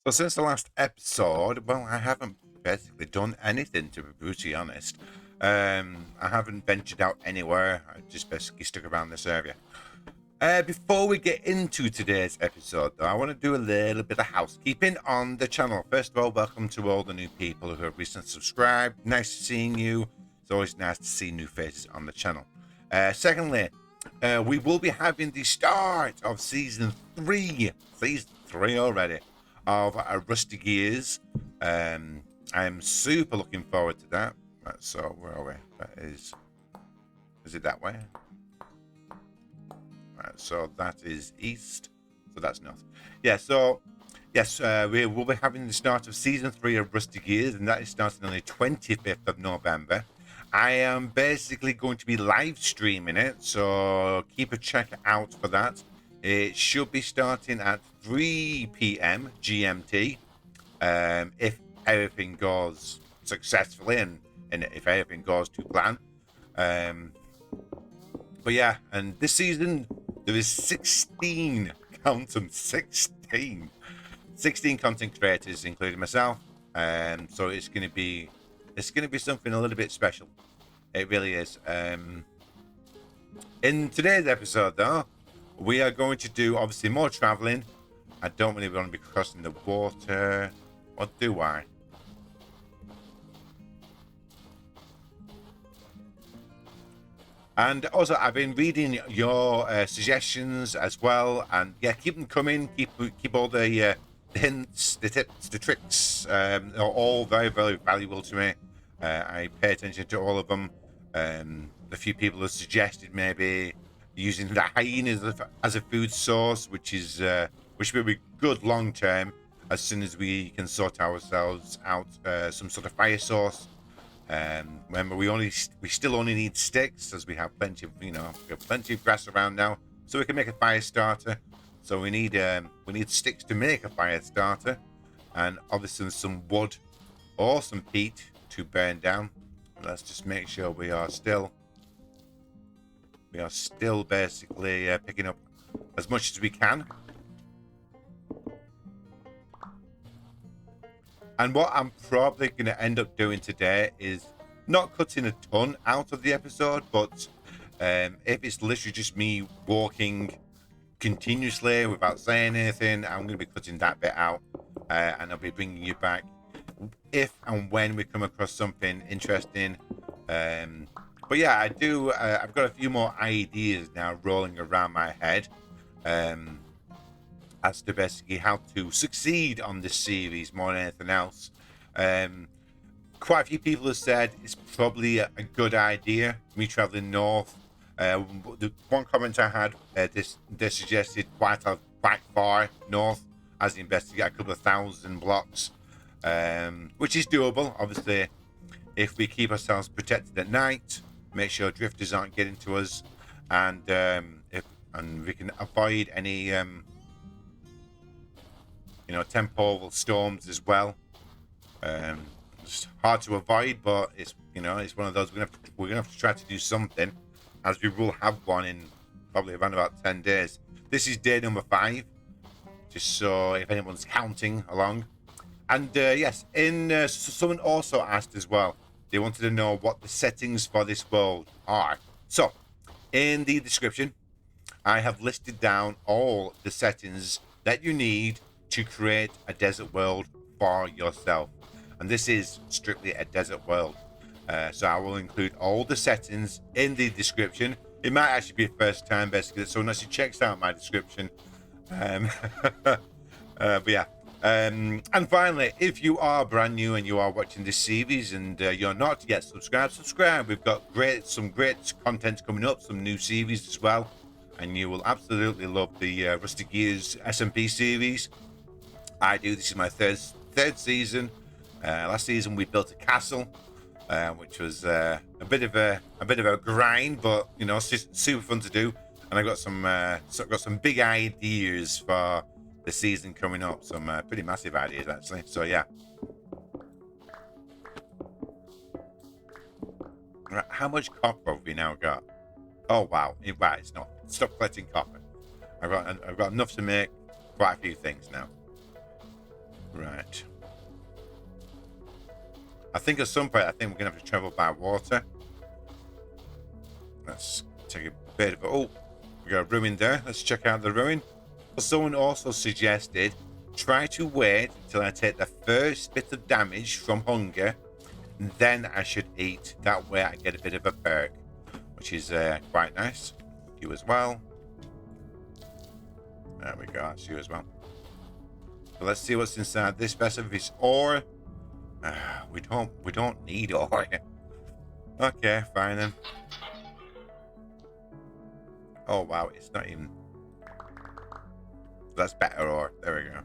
So since the last episode, well, I haven't basically done anything, to be brutally honest. I haven't ventured out anywhere. I just basically stuck around this area. Before we get into today's episode, though, I want to do a little bit of housekeeping on the channel. First of all, welcome to all the new people who have recently subscribed. Nice seeing you. It's always nice to see new faces on the channel. Secondly, we will be having the start of season 3 already, of Rusty Gears. I'm super looking forward to that. Right, so where are we? That is it that way? Right, so that is east. So that's north. Yeah, so yes, we will be having the start of season 3 of Rusty Gears, and that is starting on the 25th of November. I am basically going to be live streaming it, so keep a check out for that. It should be starting at 3 p.m. GMT, if everything goes successfully and if everything goes to plan. But yeah, and this season there is 16, count them, 16 content creators, including myself. So it's going to be something a little bit special. It really is. In today's episode, though, we are going to do obviously more traveling. I don't really want to be crossing the water, or do I? And also, I've been reading your suggestions as well, and yeah, keep them coming. Keep all the hints, the tips, the tricks. Are all very, very valuable to me. I pay attention to all of them. A few people have suggested maybe using the hyenas as a food source, which will be good long term as soon as we can sort ourselves out some sort of fire source. Remember, we still only need sticks, as we have plenty of grass around now, so we can make a fire starter. So we need sticks to make a fire starter, and obviously some wood or some peat to burn down. Let's just make sure we are still basically picking up as much as we can. And what I'm probably going to end up doing today is not cutting a ton out of the episode, but if it's literally just me walking continuously without saying anything, I'm going to be cutting that bit out, and I'll be bringing you back if and when we come across something interesting. But yeah, I've got a few more ideas now rolling around my head as to basically how to succeed on this series more than anything else. Quite a few people have said it's probably a good idea me traveling north. The one comment I had, they suggested quite far north, as in best to get a couple of thousand blocks, which is doable. Obviously, if we keep ourselves protected at night, make sure drifters aren't getting to us, and we can avoid any temporal storms as well. It's hard to avoid, but it's one of those we're gonna have to try to do something, as we will have one in probably around about 10 days. This is day number 5, just so if anyone's counting along. And yes, someone also asked as well. They wanted to know what the settings for this world are. So, in the description, I have listed down all the settings that you need to create a desert world for yourself. And this is strictly a desert world. So I will include all the settings in the description. It might actually be a first time, basically, that someone actually checks out my description. But yeah. And finally, if you are brand new and you are watching this series and you're not yet subscribe. We've got some great content coming up, some new series as well, and you will absolutely love the Rusty Gears SMP series. This is my third season. Last season we built a castle, which was a bit of a grind, but it's super fun to do. And I got some big ideas for the season coming up, some pretty massive ideas actually. So yeah. Right, how much copper have we now got? Oh wow, right, it's not. Stop collecting copper. I've got enough to make quite a few things now. I think at some point, I think we're going to have to travel by water. Let's take a bit of... Oh, we got a ruin there. Let's check out the ruin. Someone also suggested, try to wait until I take the first bit of damage from hunger, and then I should eat. That way I get a bit of a perk, which is quite nice. You as well. There we go, that's you as well. So let's see what's inside this vessel. If it's ore, we don't need ore. Okay, fine then. Oh wow, it's not even... That's better ore. There we go.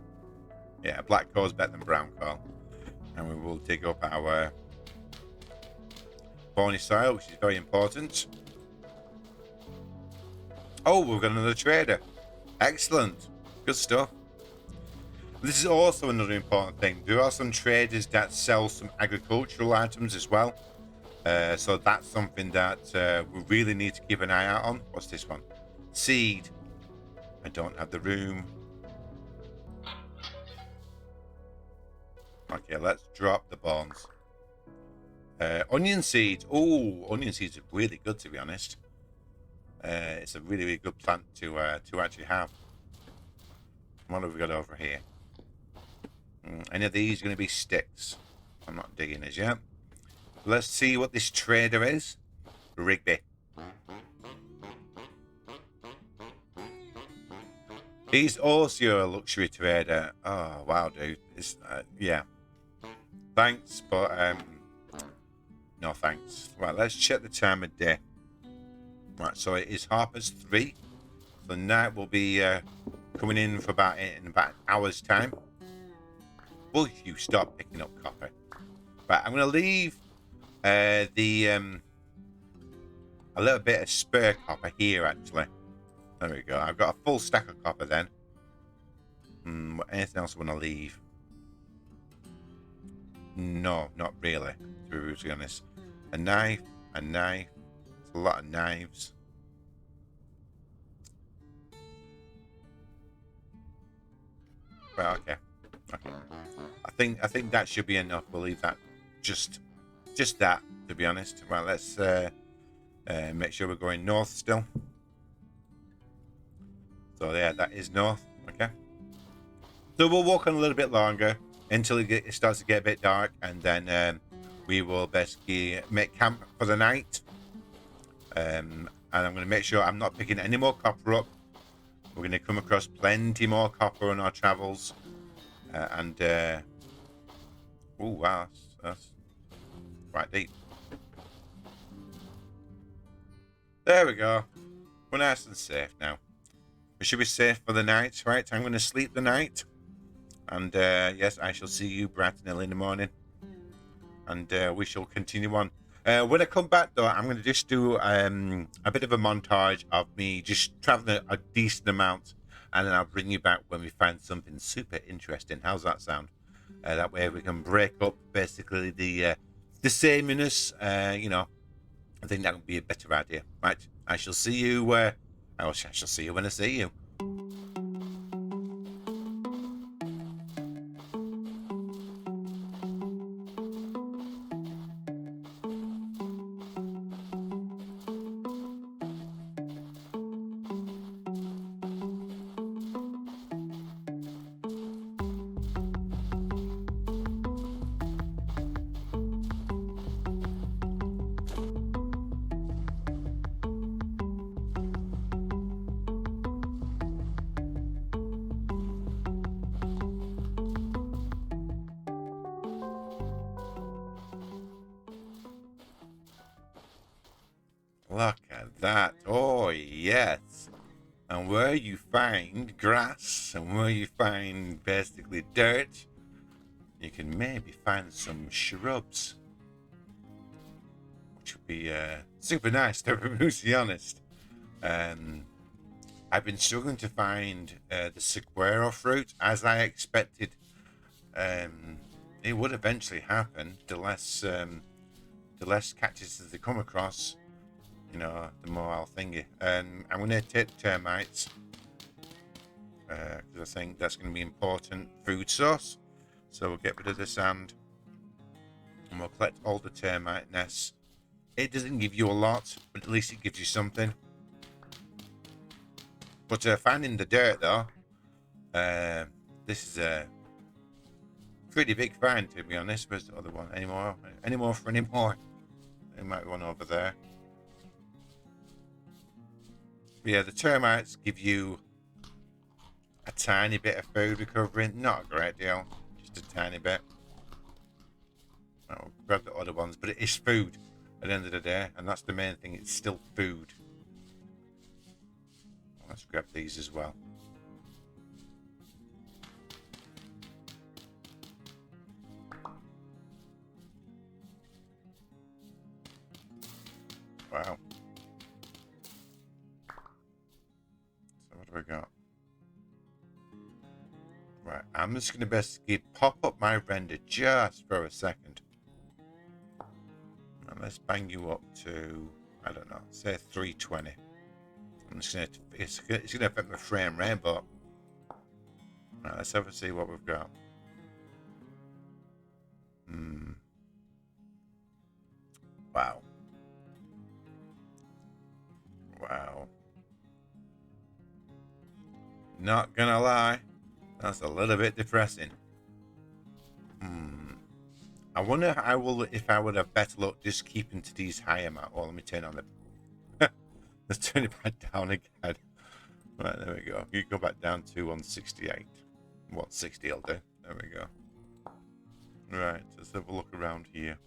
Yeah, black coal is better than brown coal. And we will dig up our bony soil, which is very important. Oh, we've got another trader. Excellent. Good stuff. This is also another important thing. There are some traders that sell some agricultural items as well. So that's something that we really need to keep an eye out on. What's this one? Seed. I don't have the room. Okay, let's drop the bones. Onion seeds. Oh, onion seeds are really good, to be honest. It's a really, really good plant to actually have. What have we got over here? Any of these are going to be sticks? I'm not digging as yet. Let's see what this trader is. Rigby. He's also a luxury trader. Oh wow, dude. It's yeah. Thanks, but no thanks. Right, let's check the time of day. Right, so it is 3:30. So night will be coming in for about an hour's time. Will you stop picking up copper? Right, I'm gonna leave a little bit of spare copper here actually. There we go. I've got a full stack of copper then. Anything else I want to leave? No, not really, to be brutally honest. A knife. It's a lot of knives. Right, okay. I think that should be enough. We'll leave that just that, to be honest. Right, let's make sure we're going north still. So yeah, that is north. Okay. So we'll walk on a little bit longer until it starts to get a bit dark, and then we will basically make camp for the night. And I'm going to make sure I'm not picking any more copper up. We're going to come across plenty more copper on our travels. Oh wow, that's quite deep. There we go. We're nice and safe now. We should be safe for the night, right? I'm going to sleep the night. And yes, I shall see you bright and early in the morning. And we shall continue on. When I come back, though, I'm going to just do a bit of a montage of me just traveling a decent amount. And then I'll bring you back when we find something super interesting. How's that sound? That way we can break up basically the sameness. You know, I think that would be a better idea. Right, I shall see you. I shall see you when I see you. Look at that. Oh, yes. And where you find grass and where you find basically dirt, you can maybe find some shrubs. Which would be super nice, to be brutally honest. I've been struggling to find the saguaro fruit, as I expected. It would eventually happen. The less cactuses they come across, you know, the more I'll thingy. I'm going to take the termites because I think that's going to be important food source. So we'll get rid of the sand. And we'll collect all the termite nests. It doesn't give you a lot, but at least it gives you something. But finding the dirt, though, this is a pretty big find, to be honest. Where's the other one? Any more? Any more for any more? There might be one over there. But yeah, the termites give you a tiny bit of food recovery. Not a great deal, just a tiny bit. I'll grab the other ones, but it is food at the end of the day, and that's the main thing. It's still food. Let's grab these as well. Wow. So what do we got? Right, I'm just going to basically pop up my render just for a second. And let's bang you up to, I don't know, say 320. I'm just going to, it's going to affect my frame rate, but right, let's have a see what we've got. Wow. Wow. Not gonna lie, that's a little bit depressing. I wonder if I would have better luck just keeping to these higher amount. Oh, let me turn on the let's turn it back down again. Right, there we go. You go back down to 168. 160 will do. There we go. Right, let's have a look around here.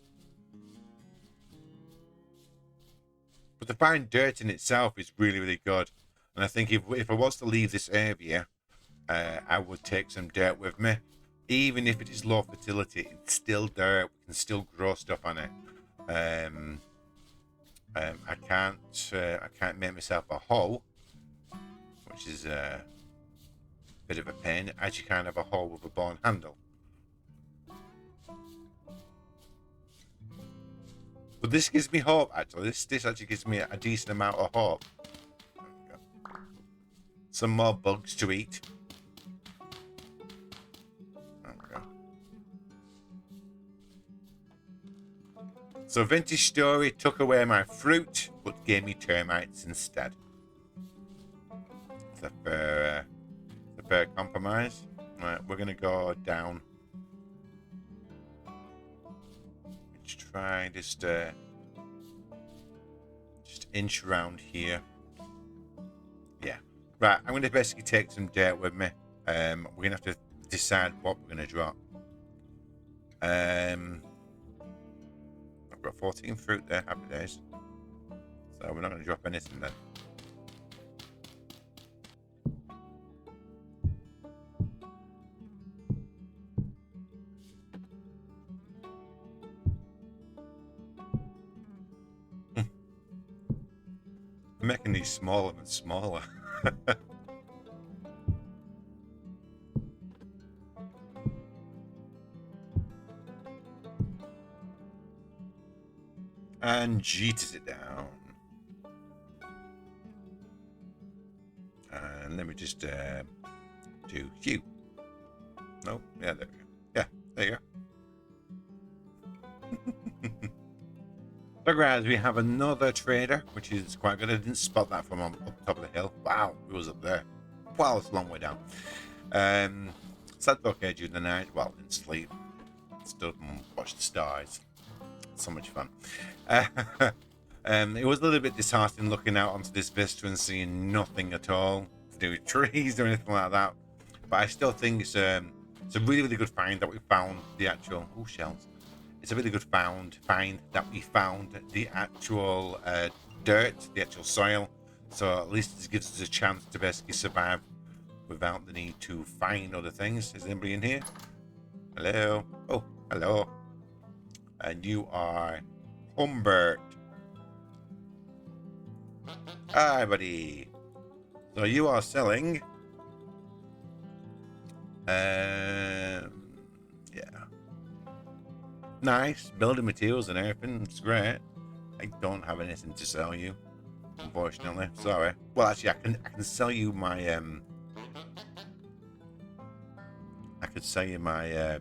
But to find dirt in itself is really, really good. And I think if I was to leave this area, I would take some dirt with me. Even if it is low fertility, it's still dirt. We can still grow stuff on it. I can't make myself a hoe, which is a bit of a pain. I actually can't have a hoe with a bone handle. But this gives me hope, actually. This actually gives me a decent amount of hope. Some more bugs to eat. Okay. So Vintage Story took away my fruit, but gave me termites instead. It's a fair compromise. Right, we're gonna go down. Let's try just inch around here. Yeah. Right, I'm gonna basically take some dirt with me. We're gonna have to decide what we're gonna drop. I've got 14 fruit there, happy days. So we're not gonna drop anything then. I'm making these smaller and smaller. And jeets it down. And let me just do Hugh. No, yeah, there we go. Yeah, there you go. So guys, we have another trader, which is quite good. I didn't spot that from up top of the hill. Wow, it was up there. Wow, it's a long way down. Sat okay during the night. Well, didn't sleep. Stood and watched the stars. So much fun. It was a little bit disheartening looking out onto this vista and seeing nothing at all to do with trees or anything like that. But I still think it's a really, really good find that we found the actual shells. It's a really good find that we found the actual dirt, the actual soil. So at least it gives us a chance to basically survive without the need to find other things. Is anybody in here? Hello? Oh, hello. And you are Humbert. Hi, buddy. So you are selling. Yeah. Nice building materials and everything. It's great. I don't have anything to sell you, unfortunately. Sorry. Well, actually, I can sell you my I could sell you my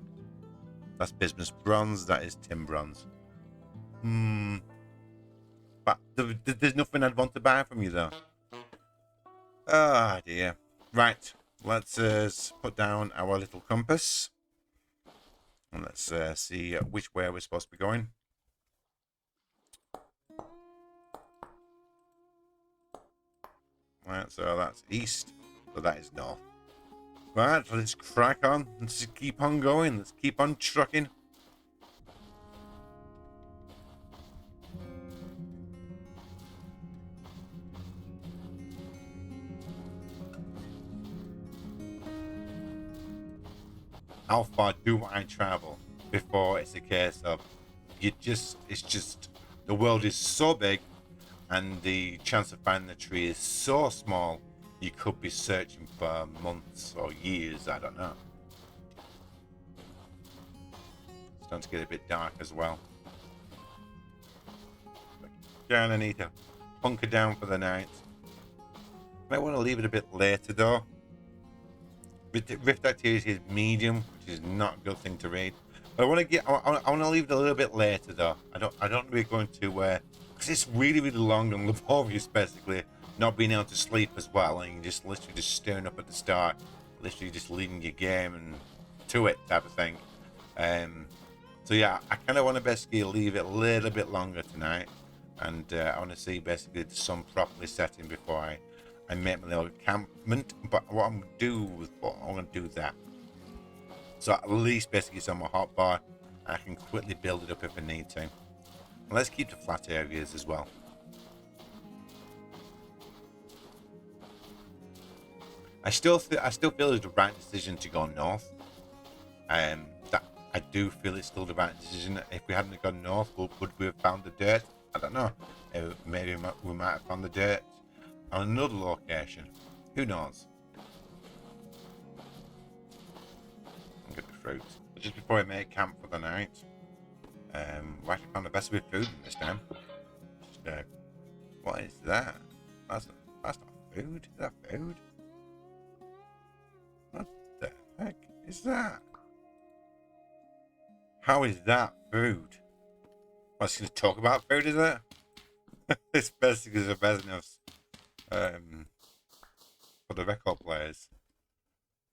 That's business bronze. That is tin bronze. But there's nothing I'd want to buy from you though. Ah, dear. Right. Let's put down our little compass. And let's see which way we're supposed to be going. Right, so that's east. So that is north. Right, let's crack on. Let's keep on going. Let's keep on trucking. How far do I travel before it's a case of it's just the world is so big and the chance of finding the tree is so small, you could be searching for months or years, I don't know. It's starting to get a bit dark as well. Again, I need to bunker down for the night. Might want to leave it a bit later though. Rift activity is medium, which is not a good thing to read. But I want to leave it a little bit later though. I don't really going to because it's really long and laborious basically, not being able to sleep as well, and you just literally just staring up at the start, literally just leaving your game and to it type of thing. So yeah, I kind of want to basically leave it a little bit longer tonight, and I want to see basically the sun properly setting before I make my little encampment. But what I'm gonna do that. So at least basically it's on my hotbar. I can quickly build it up if I need to. And let's keep the flat areas as well. I still feel it's the right decision to go north. That I do feel it's still the right decision. If we hadn't gone north, would we have found the dirt? I don't know. Maybe we might have found the dirt on another location. Who knows? I'll get the fruit. But just before I make camp for the night, we actually found the best with food this time. Just, what is that? That's not food. Is that food? What the heck is that? How is that food? I was going to talk about food, is it? It's basically the business for the record players.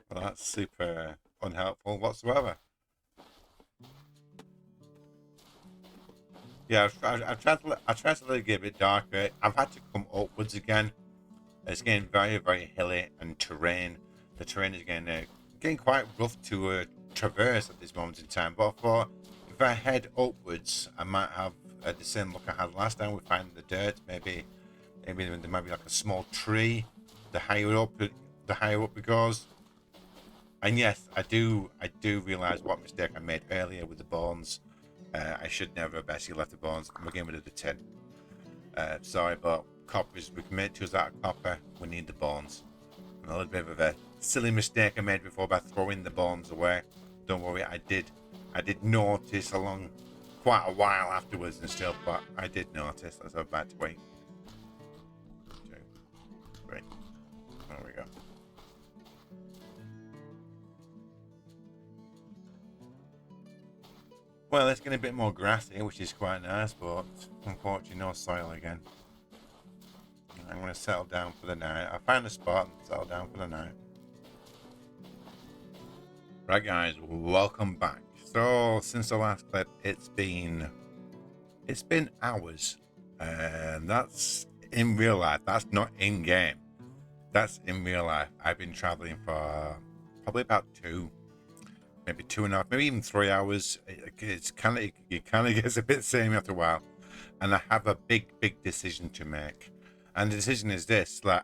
Well, that's super unhelpful whatsoever. Yeah, I've tried to let it get a bit darker. I've had to come upwards again. It's getting very hilly and terrain. The terrain is getting quite rough to traverse at this moment in time. But I thought if I head upwards, I might have the same look I had last time. We find the dirt. Maybe there might be like a small tree. The higher up it goes. And yes, I do realise what mistake I made earlier with the bones. I should never have basically left the bones. I'm getting rid of the tin. Sorry, but coppers, we can make tools out of copper. We need the bones. And a little bit of a silly mistake I made before by throwing the bones away. Don't worry, I did notice along quite a while afterwards and stuff, but I did notice. That's a bad way. 2, 3. There we go. Well, it's getting a bit more grassy, which is quite nice, but unfortunately no soil again. I'm going to settle down for the night. I found a spot and settle down for the night. Right guys, welcome back. So since the last clip, it's been hours. And that's in real life. That's not in game. That's in real life. I've been traveling for probably about 2, maybe 2.5, maybe even 3 hours. It kind of gets a bit samey after a while, and I have a big decision to make. And the decision is this: like,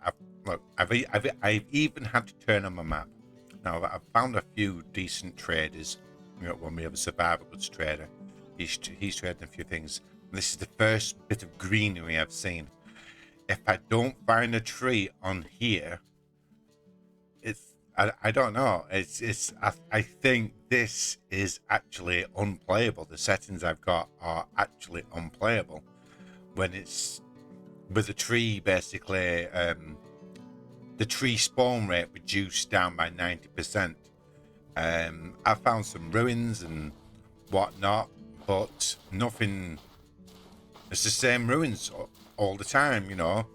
I've even had to turn on my map. Now I've found a few decent traders. When we have a survivor goods trader, he's trading a few things. This is the first bit of greenery I've seen. If I don't find a tree on here, I don't know. I think this is actually unplayable. The settings I've got are actually unplayable when it's with the tree basically. The tree spawn rate reduced down by 90%. I found some ruins and whatnot, but nothing. It's the same ruins all the time, you know.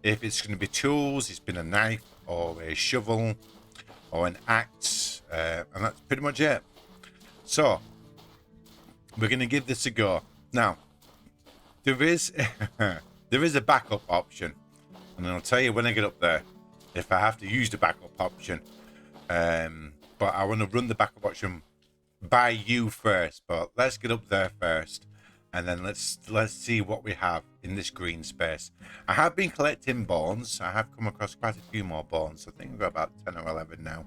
If it's going to be tools, it's been a knife or a shovel or an axe, and that's pretty much it. So we're going to give this a go. Now, there is there is a backup option, and I'll tell you when I get up there if I have to use the backup option. But I want to run the backup option by you first. But let's get up there first, and then let's see what we have in this green space. I have been collecting bones. I have come across quite a few more bones. I think we've got about 10 or 11 now,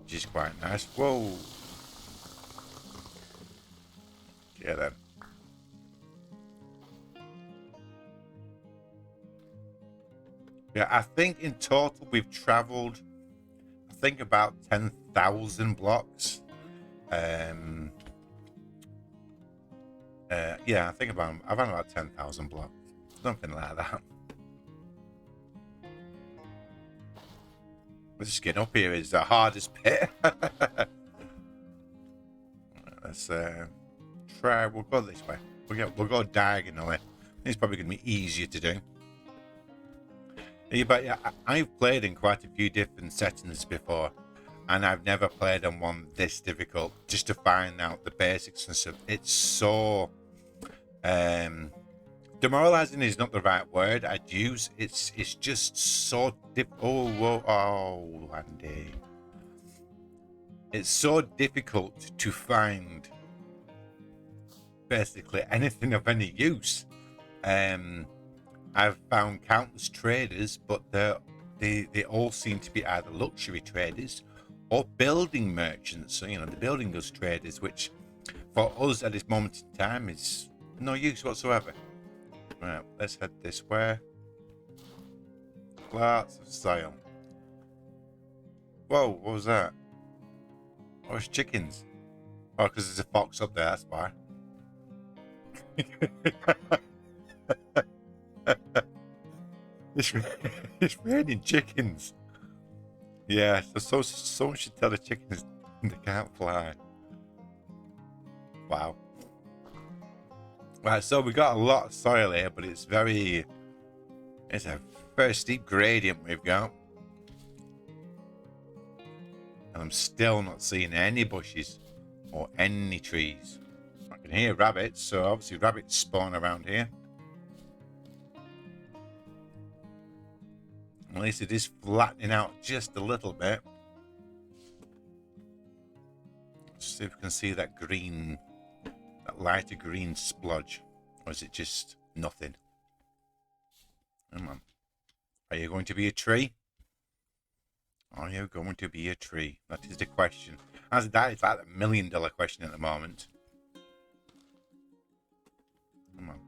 which is quite nice. Whoa. Yeah, then. Yeah, I think in total we've traveled, I think about 10,000 blocks. Yeah, I think I've had about 10,000 blocks, something like that. Just getting up here is the hardest bit. Let's try. We'll go this way. We'll go diagonally. It's probably going to be easier to do. Yeah, but yeah, I've played in quite a few different settings before, and I've never played on one this difficult just to find out the basics and stuff. It's so demoralizing is not the right word I'd use. It's just so Andy. It's so difficult to find basically anything of any use. I've found countless traders, but they all seem to be either luxury traders or building merchants. So, you know, the building goods traders, which for us at this moment in time is no use whatsoever. Right, let's head this way. Lots of soil. Whoa, what was that? Oh, it's chickens. Oh, because there's a fox up there, that's why. It's raining chickens. Yeah, so someone should tell the chickens they can't fly. Wow. Right, so we got a lot of soil here, but it's a very steep gradient we've got. And I'm still not seeing any bushes or any trees. I can hear rabbits, so obviously rabbits spawn around here. At least it is flattening out just a little bit. Let's see if we can see that green, that lighter green splodge. Or is it just nothing? Come on. Are you going to be a tree? Are you going to be a tree? That is the question. That is like the $1 million question at the moment. Come on.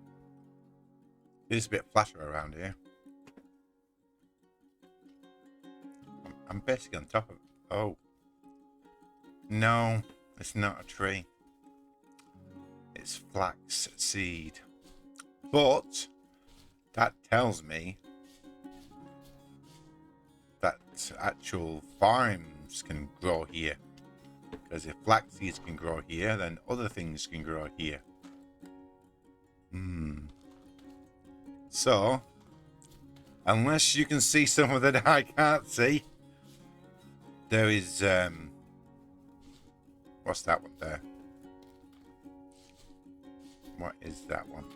It is a bit flatter around here. I'm basically on top of it. Oh. No, it's not a tree. It's flax seed. But that tells me that actual farms can grow here. Because if flax seeds can grow here, then other things can grow here. So, unless you can see something that I can't see, there is, what's that one there? What is that one?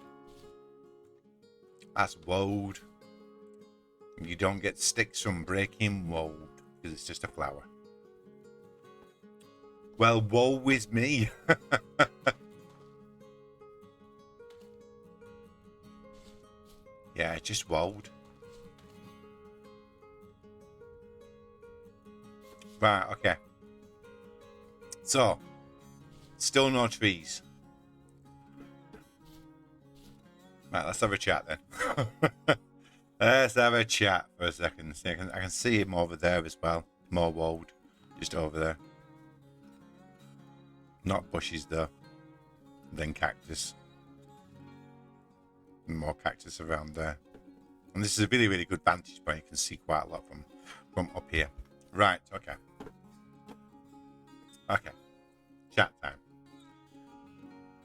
That's woad. You don't get sticks from breaking woad because it's just a flower. Well, woe is me. Yeah, it's just woad. Right, okay. So, still no trees. Right, let's have a chat then. Let's have a chat for a second. See, I can see him over there as well. More woad, just over there. Not bushes though. Then cactus. More cactus around there. And this is a really, really good vantage point. You can see quite a lot from up here. Right, okay. Okay. Chat time.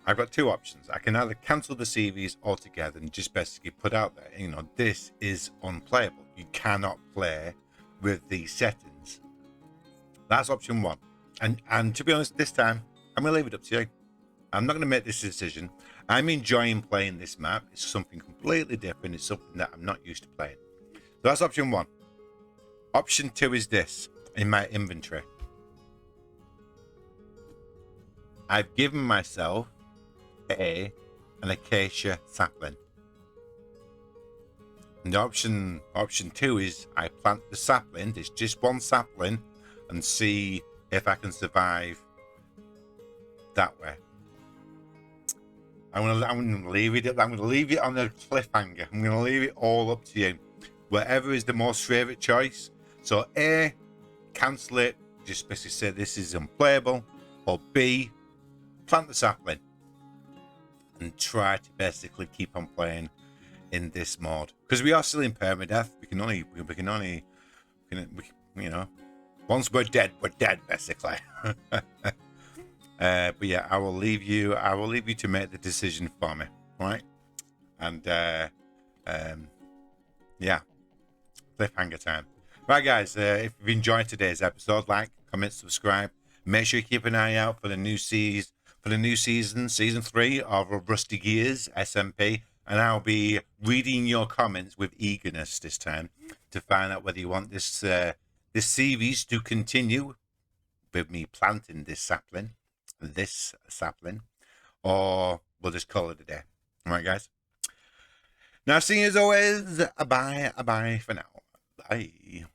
I've got two options. I can either cancel the series altogether and just basically put out there, this is unplayable. You cannot play with these settings. That's option one. And to be honest, this time, I'm going to leave it up to you. I'm not going to make this decision. I'm enjoying playing this map. It's something completely different. It's something that I'm not used to playing. So that's option one. Option two is this. In my inventory, I've given myself an acacia sapling. And option two is I plant the sapling. It's just one sapling, and see if I can survive that way. I'm gonna leave it. I'm gonna leave it on a cliffhanger. I'm gonna leave it all up to you. Whatever is the most favorite choice. So A, cancel it. Just basically say this is unplayable. Or B, plant the sapling and try to basically keep on playing in this mode, because we are still in permadeath. We can only once we're dead basically. But yeah, I will leave you to make the decision for me, right? And yeah, cliffhanger time. Right, guys, if you've enjoyed today's episode, like, comment, subscribe. Make sure you keep an eye out for the new season, season 3 of Rusty Gears SMP, and I'll be reading your comments with eagerness this time to find out whether you want this series to continue with me planting this sapling, or we'll just call it a day. All right, guys. Now, seeing you as always, bye for now. Bye.